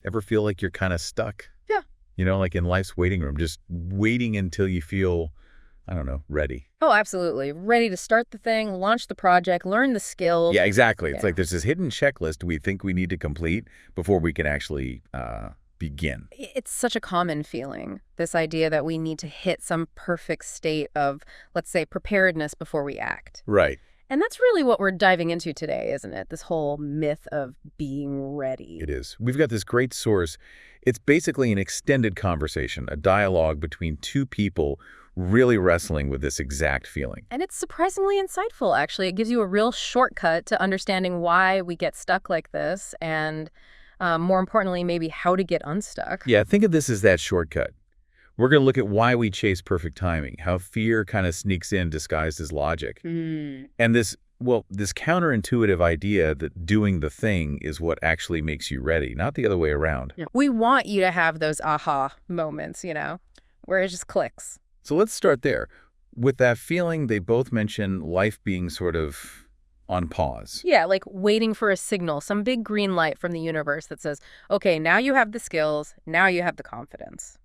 Ever feel like you're kind of stuck? Yeah. You know, like in life's waiting room, just waiting until you feel, I don't know, ready. Oh, absolutely. Ready to start the thing, launch the project, learn the skill. Yeah, exactly. It's Yeah. like there's this hidden checklist we think we need to complete before we can actually begin. It's such a common feeling, this idea that we need to hit some perfect state of, let's say, preparedness before we act. Right. And that's really what we're diving into today, isn't it? This whole myth of being ready. It is. We've got this great source. It's basically an extended conversation, a dialogue between two people really wrestling with this exact feeling. And it's surprisingly insightful, actually. It gives you a real shortcut to understanding why we get stuck like this and, more importantly, maybe how to get unstuck. Yeah, think of this as that shortcut. We're going to look at why we chase perfect timing, how fear kind of sneaks in disguised as logic. And this counterintuitive idea that doing the thing is what actually makes you ready, not the other way around. Yeah. We want you to have those aha moments, where it just clicks. So let's start there. With that feeling, they both mention life being sort of on pause. Yeah, like waiting for a signal, some big green light from the universe that says, okay, now you have the skills, now you have the confidence.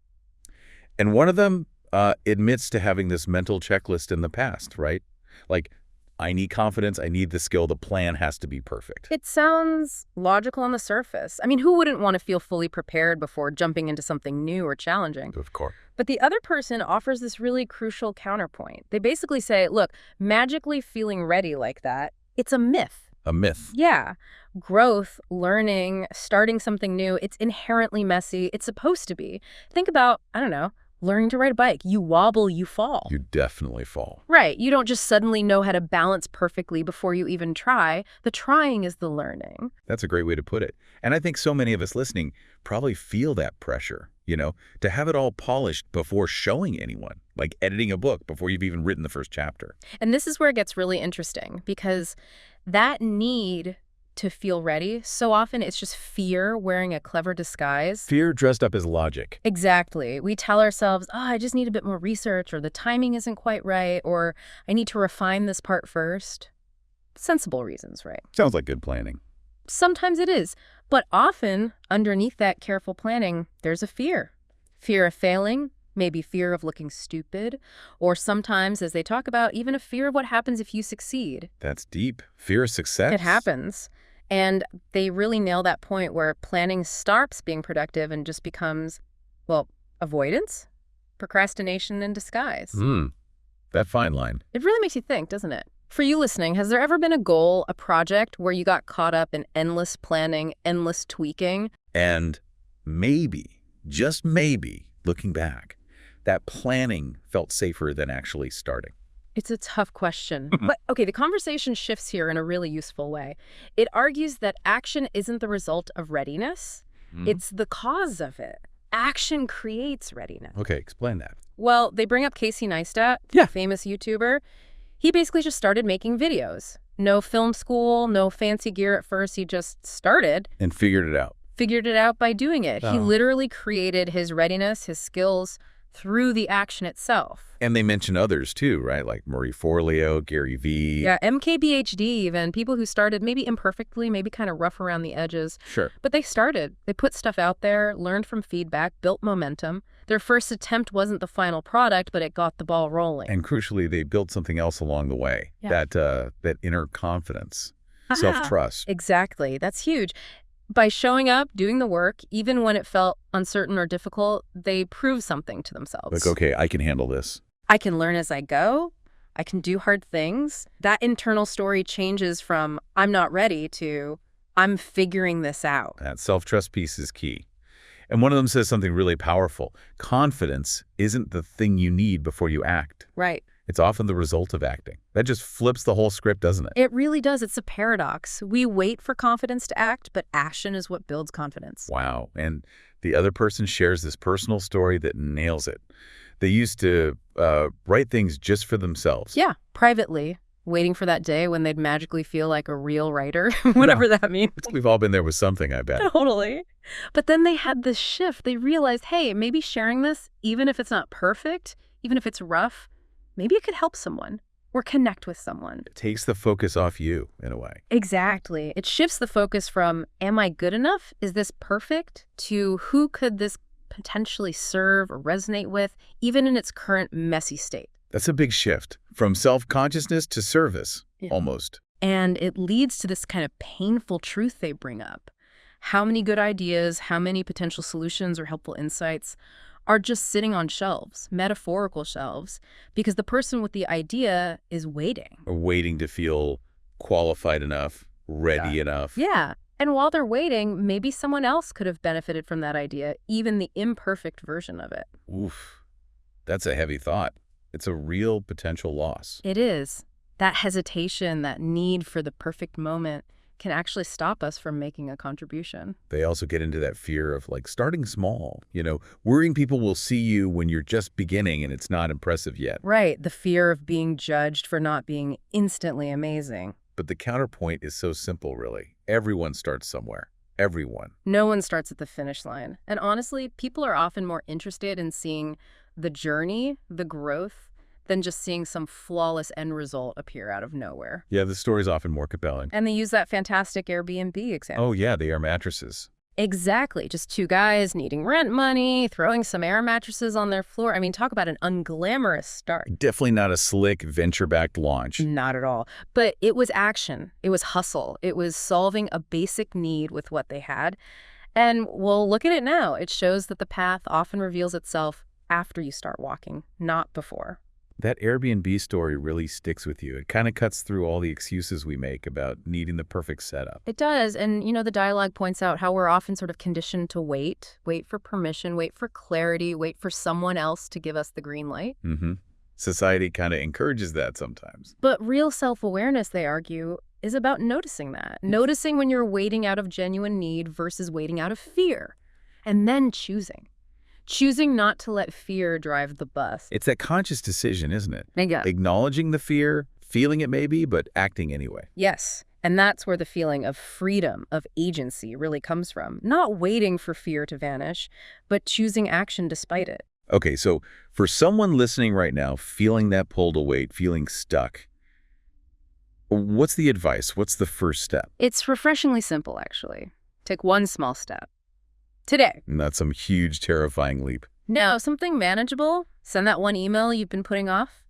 And one of them admits to having this mental checklist in the past, right? Like, I need confidence, I need the skill, the plan has to be perfect. It sounds logical on the surface. I mean, who wouldn't want to feel fully prepared before jumping into something new or challenging? Of course. But the other person offers this really crucial counterpoint. They basically say, look, magically feeling ready like that, it's a myth. A myth. Yeah. Growth, learning, starting something new, it's inherently messy. It's supposed to be. Think about, I don't know, learning to ride a bike. You wobble, you fall. You definitely fall. Right. You don't just suddenly know how to balance perfectly before you even try. The trying is the learning. That's a great way to put it. And I think so many of us listening probably feel that pressure, to have it all polished before showing anyone, like editing a book before you've even written the first chapter. And this is where it gets really interesting, because that need to feel ready, so often it's just fear wearing a clever disguise. Fear dressed up as logic. Exactly. We tell ourselves, I just need a bit more research, or the timing isn't quite right, or I need to refine this part first. Sensible reasons, right? Sounds like good planning. Sometimes it is, but often underneath that careful planning, there's a fear. Fear of failing, maybe fear of looking stupid, or sometimes, as they talk about, even a fear of what happens if you succeed. That's deep. Fear of success. It happens. And they really nail that point where planning stops being productive and just becomes, avoidance, procrastination in disguise. That fine line. It really makes you think, doesn't it? For you listening, has there ever been a goal, a project, where you got caught up in endless planning, endless tweaking? And maybe, just maybe, looking back, that planning felt safer than actually starting. It's a tough question. But, okay, the conversation shifts here in a really useful way. It argues that action isn't the result of readiness. It's the cause of it. Action creates readiness. Okay, explain that. Well, they bring up Casey Neistat, Yeah. famous YouTuber. He basically just started making videos. No film school, no fancy gear at first. He just started. And figured it out. Figured it out by doing it. He Oh. literally created his readiness, his skills, through the action itself. And they mention others too, right? Like Marie Forleo, Gary Vee. Yeah, MKBHD even, people who started maybe imperfectly, maybe kind of rough around the edges. Sure. But they started. They put stuff out there, learned from feedback, built momentum. Their first attempt wasn't the final product, but it got the ball rolling. And crucially, they built something else along the way. Yeah. That inner confidence, self-trust. Exactly. That's huge. By showing up, doing the work, even when it felt uncertain or difficult, they proved something to themselves. Like, okay, I can handle this. I can learn as I go. I can do hard things. That internal story changes from I'm not ready to I'm figuring this out. That self-trust piece is key. And one of them says something really powerful. Confidence isn't the thing you need before you act. Right. It's often the result of acting. That just flips the whole script, doesn't it? It really does. It's a paradox. We wait for confidence to act, but action is what builds confidence. Wow. And the other person shares this personal story that nails it. They used to write things just for themselves. Yeah, privately, waiting for that day when they'd magically feel like a real writer, whatever that means. We've all been there with something, I bet. Totally. But then they had this shift. They realized, hey, maybe sharing this, even if it's not perfect, even if it's rough, maybe it could help someone. or connect with someone. It takes the focus off you, in a way. Exactly. It shifts the focus from, am I good enough? Is this perfect? To who could this potentially serve or resonate with, even in its current messy state? That's a big shift, from self-consciousness to service, almost. And it leads to this kind of painful truth they bring up. How many good ideas, how many potential solutions or helpful insights are just sitting on shelves, metaphorical shelves, because the person with the idea is waiting. Or waiting to feel qualified enough, ready enough. Yeah. And while they're waiting, maybe someone else could have benefited from that idea, even the imperfect version of it. Oof. That's a heavy thought. It's a real potential loss. It is. That hesitation, that need for the perfect moment can actually stop us from making a contribution. They also get into that fear of starting small, worrying people will see you when you're just beginning and it's not impressive yet. Right. The fear of being judged for not being instantly amazing. But the counterpoint is so simple, really. Everyone starts somewhere. Everyone. No one starts at the finish line. And honestly, people are often more interested in seeing the journey, the growth, than just seeing some flawless end result appear out of nowhere. Yeah, the story's often more compelling. And they use that fantastic Airbnb example. Oh, yeah, the air mattresses. Exactly. Just two guys needing rent money, throwing some air mattresses on their floor. I mean, talk about an unglamorous start. Definitely not a slick, venture-backed launch. Not at all. But it was action. It was hustle. It was solving a basic need with what they had. And, well, look at it now. It shows that the path often reveals itself after you start walking, not before. That Airbnb story really sticks with you. It kind of cuts through all the excuses we make about needing the perfect setup. It does. And, the dialogue points out how we're often sort of conditioned to wait for permission, wait for clarity, wait for someone else to give us the green light. Mm-hmm. Society kind of encourages that sometimes. But real self-awareness, they argue, is about noticing that. Noticing when you're waiting out of genuine need versus waiting out of fear. And then choosing. Choosing not to let fear drive the bus. It's that conscious decision, isn't it? Yeah. Acknowledging the fear, feeling it maybe, but acting anyway. Yes. And that's where the feeling of freedom, of agency really comes from. Not waiting for fear to vanish, but choosing action despite it. Okay, so for someone listening right now, feeling that pull to wait, feeling stuck, what's the advice? What's the first step? It's refreshingly simple, actually. Take one small step. Today. Not some huge, terrifying leap. No, something manageable. Send that one email you've been putting off.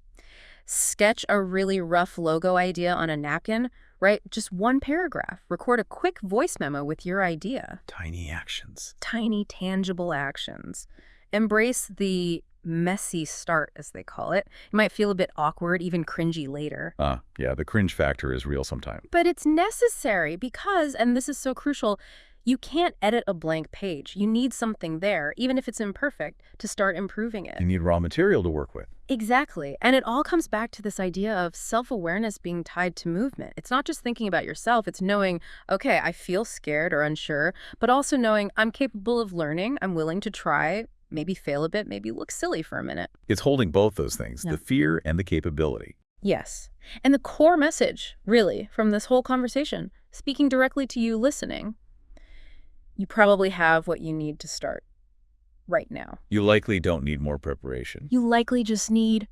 Sketch a really rough logo idea on a napkin. Write just one paragraph. Record a quick voice memo with your idea. Tiny actions. Tiny, tangible actions. Embrace the messy start, as they call it. It might feel a bit awkward, even cringy later. Yeah, the cringe factor is real sometimes. But it's necessary because, and this is so crucial, you can't edit a blank page. You need something there, even if it's imperfect, to start improving it. You need raw material to work with. Exactly. And it all comes back to this idea of self-awareness being tied to movement. It's not just thinking about yourself. It's knowing, okay, I feel scared or unsure, but also knowing I'm capable of learning. I'm willing to try, maybe fail a bit, maybe look silly for a minute. It's holding both those things, the fear and the capability. Yes. And the core message, really, from this whole conversation, speaking directly to you listening, you probably have what you need to start right now. You likely don't need more preparation. You likely just need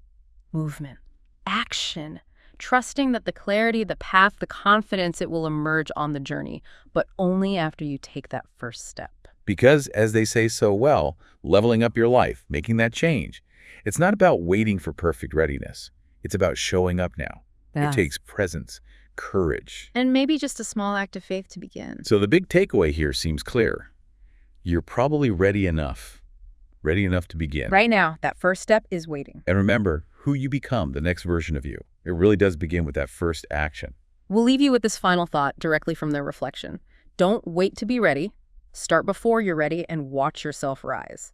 movement, action, trusting that the clarity, the path, the confidence, it will emerge on the journey, but only after you take that first step. Because, as they say so well, leveling up your life, making that change, it's not about waiting for perfect readiness. It's about showing up now. It takes presence, courage. And maybe just a small act of faith to begin. So the big takeaway here seems clear. You're probably ready enough to begin. Right now, that first step is waiting. And remember, who you become, the next version of you, it really does begin with that first action. We'll leave you with this final thought directly from their reflection. Don't wait to be ready. Start before you're ready and watch yourself rise.